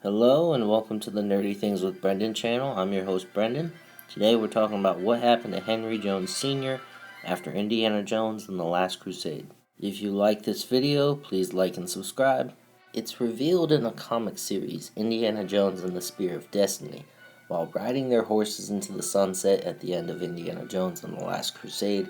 Hello and welcome to the Nerdy Things with Brendan channel. I'm your host Brendan. Today we're talking about what happened to Henry Jones Sr. after Indiana Jones and the Last Crusade. If you like this video, please like and subscribe. It's revealed in a comic series, Indiana Jones and the Spear of Destiny, while riding their horses into the sunset at the end of Indiana Jones and the Last Crusade,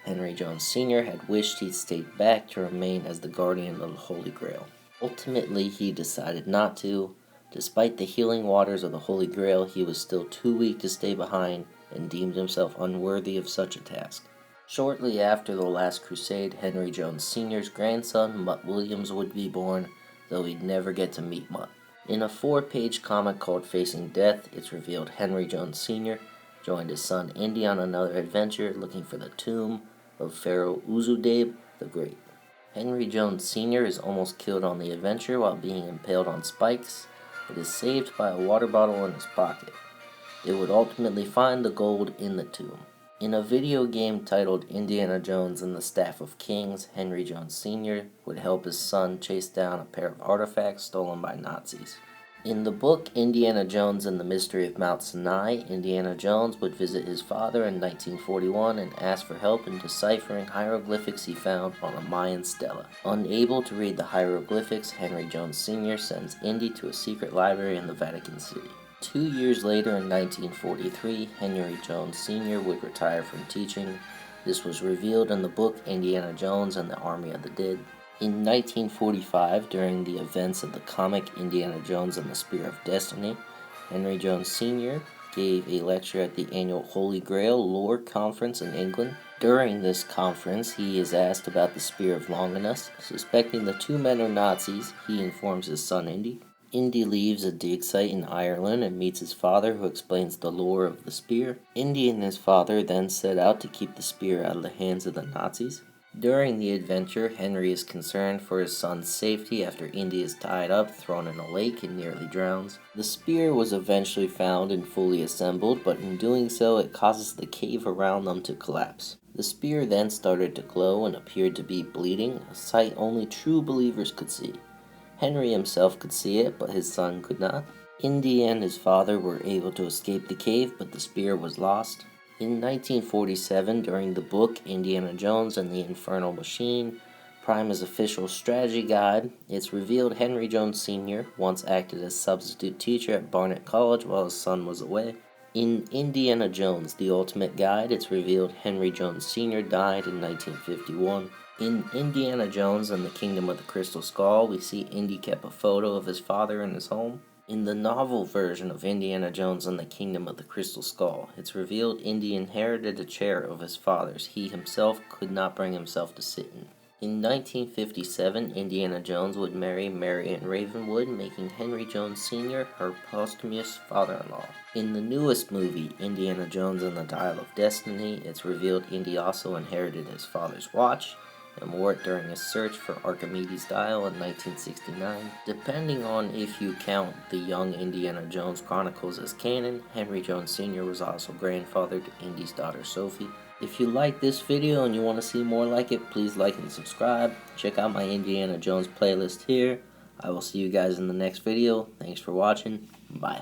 Henry Jones Sr. had wished he'd stayed back to remain as the guardian of the Holy Grail. Ultimately, he decided not to. Despite the healing waters of the Holy Grail, he was still too weak to stay behind and deemed himself unworthy of such a task. Shortly after the Last Crusade, Henry Jones Sr.'s grandson, Mutt Williams, would be born, though he'd never get to meet Mutt. In a 4-page comic called Facing Death, it's revealed Henry Jones Sr. joined his son Indy on another adventure looking for the tomb of Pharaoh Uzudab the Great. Henry Jones Sr. is almost killed on the adventure while being impaled on spikes, but is saved by a water bottle in his pocket. It would ultimately find the gold in the tomb. In a video game titled Indiana Jones and the Staff of Kings, Henry Jones Sr. would help his son chase down a pair of artifacts stolen by Nazis. In the book Indiana Jones and the Mystery of Mount Sinai, Indiana Jones would visit his father in 1941 and ask for help in deciphering hieroglyphics he found on a Mayan stela. Unable to read the hieroglyphics, Henry Jones Sr. sends Indy to a secret library in the Vatican City. 2 years later, in 1943, Henry Jones Sr. would retire from teaching. This was revealed in the book Indiana Jones and the Army of the Dead. In 1945, during the events of the comic Indiana Jones and the Spear of Destiny, Henry Jones Sr. gave a lecture at the annual Holy Grail lore conference in England. During this conference, he is asked about the Spear of Longinus. Suspecting the two men are Nazis, he informs his son Indy. Indy leaves a dig site in Ireland and meets his father, who explains the lore of the spear. Indy and his father then set out to keep the spear out of the hands of the Nazis. During the adventure, Henry is concerned for his son's safety after Indy is tied up, thrown in a lake, and nearly drowns. The spear was eventually found and fully assembled, but in doing so, it causes the cave around them to collapse. The spear then started to glow and appeared to be bleeding, a sight only true believers could see. Henry himself could see it, but his son could not. Indy and his father were able to escape the cave, but the spear was lost. In 1947, during the book Indiana Jones and the Infernal Machine, Prime's official strategy guide, it's revealed Henry Jones Sr. once acted as substitute teacher at Barnet College while his son was away. In Indiana Jones, the Ultimate Guide, it's revealed Henry Jones Sr. died in 1951. In Indiana Jones and the Kingdom of the Crystal Skull, we see Indy kept a photo of his father in his home. In the novel version of Indiana Jones and the Kingdom of the Crystal Skull, it's revealed Indy inherited a chair of his father's he himself could not bring himself to sit in. In 1957, Indiana Jones would marry Marion Ravenwood, making Henry Jones Sr. her posthumous father-in-law. In the newest movie, Indiana Jones and the Dial of Destiny, it's revealed Indy also inherited his father's watch and wore it during his search for Archimedes' dial in 1969. Depending on if you count the young Indiana Jones Chronicles as canon, Henry Jones Sr. was also grandfather to Indy's daughter Sophie. If you like this video and you want to see more like it, please like and subscribe. Check out my Indiana Jones playlist here. I will see you guys in the next video. Thanks for watching. Bye.